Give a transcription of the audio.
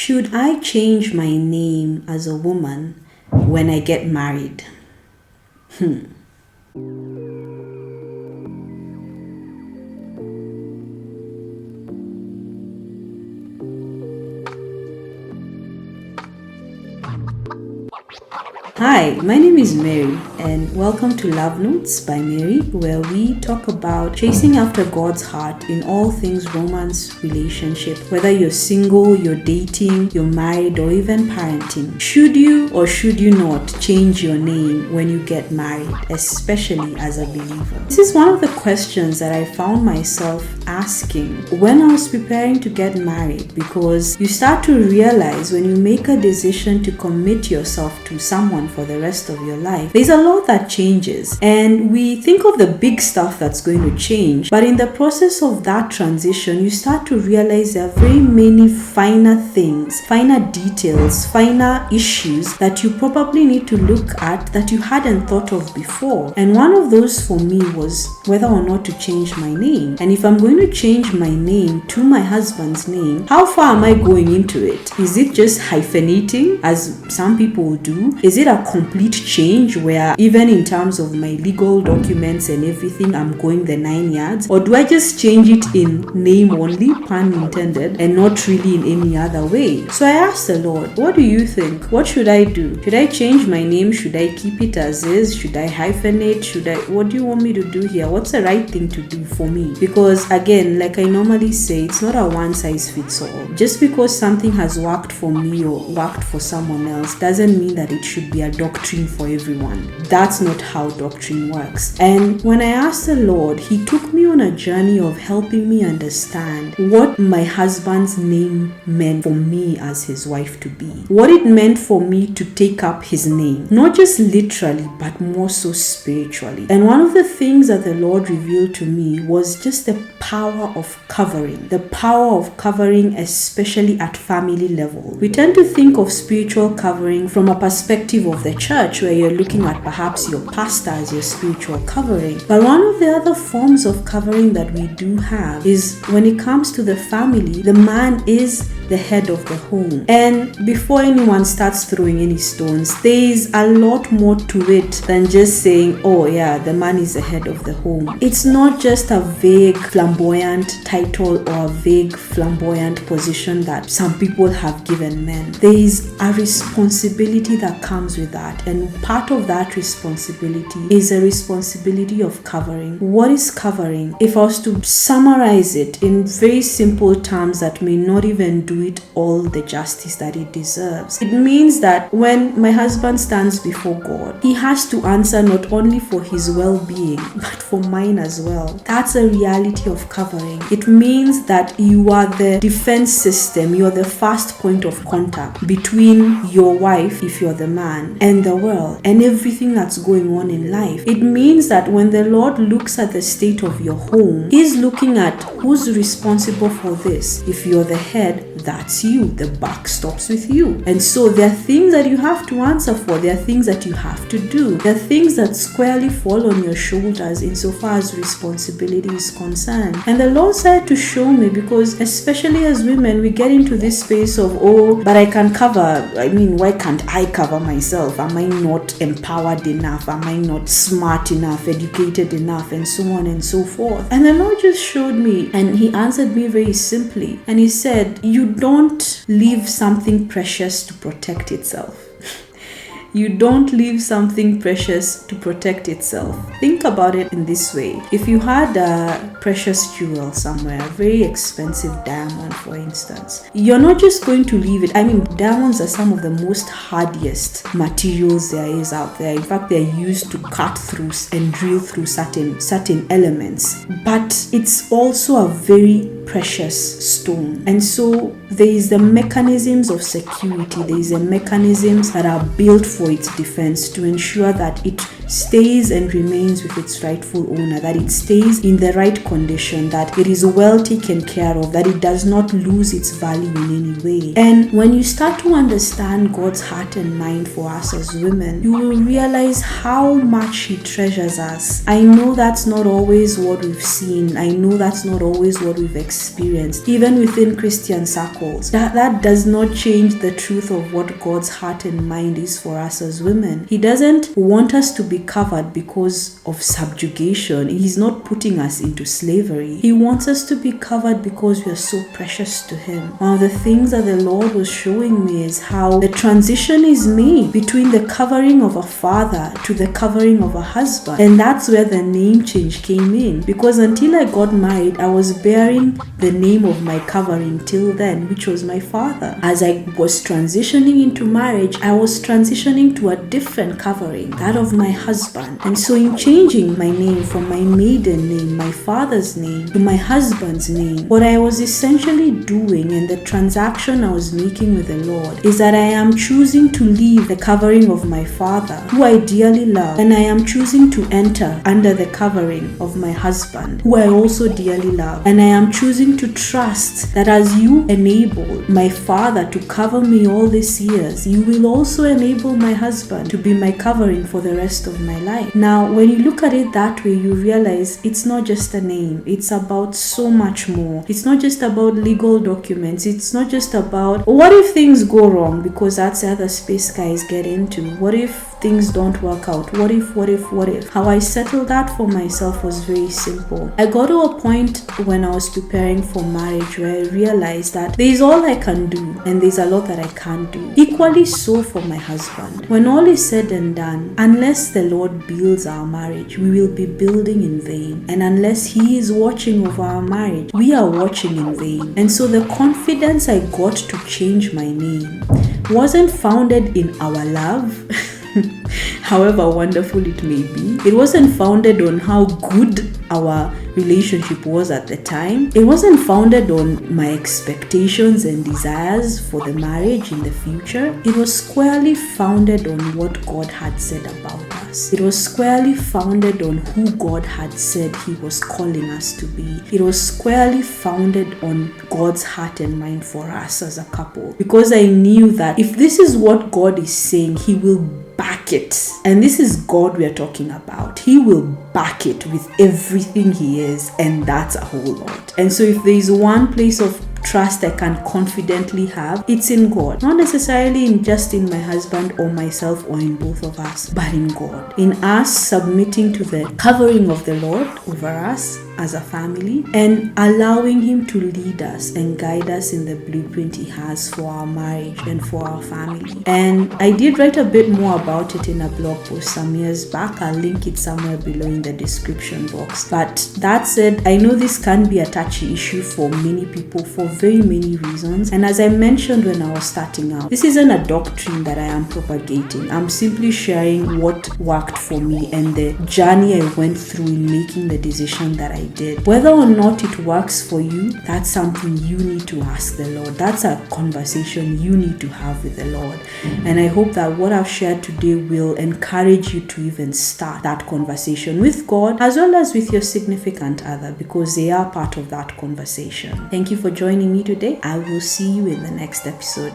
Should I change my name as a woman when I get married? Hi, my name is Mary, and welcome to Love Notes by Mary, where we talk about chasing after God's heart in all things romance, relationship, whether you're single, you're dating, you're married, or even parenting. Should you or should you not change your name when you get married, especially as a believer? This is one of the questions that I found myself asking when I was preparing to get married, because you start to realize when you make a decision to commit yourself to someone for the rest of your life, there's a lot that changes, and we think of the big stuff that's going to change, but in the process of that transition you start to realize there are very many finer things, finer details, finer issues that you probably need to look at that you hadn't thought of before. And one of those for me was whether or not to change my name. And if I'm going to change my name to my husband's name, how far am I going into it? Is it just hyphenating, as some people do? Is it a complete change where even in terms of my legal documents and everything I'm going the 9 yards? Or do I just change it in name only, pun intended, and not really in any other way? So I asked the Lord, what do you think? What should I do? Should I change my name? Should I keep it as is? Should I hyphenate? What do you want me to do here? What's the right thing to do for me? Because again, like I normally say, it's not a one size fits all. Just because something has worked for me or worked for someone else doesn't mean that it should be a doctrine for everyone. That's not how doctrine works. And when I asked the Lord, He took me on a journey of helping me understand what my husband's name meant for me as his wife to be. What it meant for me to take up his name. Not just literally, but more so spiritually. And one of the things that the Lord revealed to me was just the power of covering. The power of covering, especially at family level. We tend to think of spiritual covering from a perspective of the church, where you're looking at perhaps your pastor as your spiritual covering. But one of the other forms of covering that we do have is when it comes to the family, the man is the head of the home. And before anyone starts throwing any stones, there is a lot more to it than just saying, oh yeah, the man is the head of the home. It's not just a vague, flamboyant title or a vague, flamboyant position that some people have given men. There is a responsibility that comes with that, and part of that responsibility is a responsibility of covering. What is covering? If I was to summarize it in very simple terms that may not even do it all the justice that it deserves, it means that when my husband stands before God, he has to answer not only for his well-being but for mine as well. That's a reality of covering. It means that you are the defense system, you are the first point of contact between your wife, if you're the man, and the world and everything that's going on in life. It means that when the Lord looks at the state of your home, He's looking at who's responsible for this. If you're the head, that's you. The buck stops with you. And so there are things that you have to answer for. There are things that you have to do. There are things that squarely fall on your shoulders insofar as responsibility is concerned. And the Lord started to show me, because especially as women, we get into this space of, oh, but I can cover. Why can't I cover myself? Am I not empowered enough? Am I not smart enough, educated enough, and so on and so forth? And the Lord just showed me, and He answered me very simply. And He said, you don't leave something precious to protect itself. You don't leave something precious to protect itself. Think about it in this way. If you had a precious jewel somewhere, a very expensive diamond for instance, you're not just going to leave it. Diamonds are some of the most hardiest materials there is out there. In fact, they're used to cut through and drill through certain elements. But it's also a very precious stone. And so there is the mechanisms of security, there is the mechanisms that are built for its defense to ensure that it stays and remains with its rightful owner, that it stays in the right condition, that it is well taken care of, that it does not lose its value in any way. And when you start to understand God's heart and mind for us as women, you will realize how much He treasures us. I know that's not always what we've seen. I know that's not always what we've experienced, even within Christian circles. That does not change the truth of what God's heart and mind is for us as women. He doesn't want us to be covered because of subjugation. He's not putting us into slavery. He wants us to be covered because we are so precious to Him. One of the things that the Lord was showing me is how the transition is made between the covering of a father to the covering of a husband. And that's where the name change came in, because until I got married, I was bearing the name of my covering till then, which was my father. As I was transitioning into marriage, I was transitioning to a different covering, that of my husband. And so in changing my name from my maiden name, my father's name, to my husband's name, what I was essentially doing, and the transaction I was making with the Lord, is that I am choosing to leave the covering of my father, who I dearly love, and I am choosing to enter under the covering of my husband, who I also dearly love. And I am choosing to trust that as you enabled my father to cover me all these years, you will also enable my husband to be my covering for the rest of my life. Now, when you look at it that way, you realize it's not just a name. It's about so much more. It's not just about legal documents. It's not just about what if things go wrong, because that's the other space guys get into. What if things don't work out? What if? How I settled that for myself was very simple. I got to a point when I was preparing for marriage where I realized that there's all I can do and there's a lot that I can't do. Equally so for my husband. When all is said and done, unless the Lord builds our marriage, we will be building in vain. And unless He is watching over our marriage, we are watching in vain. And so the confidence I got to change my name wasn't founded in our love, however wonderful it may be. It wasn't founded on how good our relationship was at the time. It wasn't founded on my expectations and desires for the marriage in the future. It was squarely founded on what God had said about us. It was squarely founded on who God had said He was calling us to be. It was squarely founded on God's heart and mind for us as a couple. Because I knew that if this is what God is saying, He will back it. And this is God we are talking about. He will back it with everything He is, and that's a whole lot. And so if there is one place of trust I can confidently have, it's in God. Not necessarily in my husband or myself or in both of us, but in God. In us submitting to the covering of the Lord over us as a family, and allowing Him to lead us and guide us in the blueprint He has for our marriage and for our family. And I did write a bit more about it in a blog post some years back. I'll link it somewhere below in the description box. But that said, I know this can be a touchy issue for many people for very many reasons. And as I mentioned when I was starting out, this isn't a doctrine that I am propagating. I'm simply sharing what worked for me and the journey I went through in making the decision that I did. Whether or not it works for you, that's something you need to ask the Lord. That's a conversation you need to have with the Lord. And I hope that what I've shared today will encourage you to even start that conversation with God as well as with your significant other, because they are part of that conversation. Thank you for joining me today. I will see you in the next episode.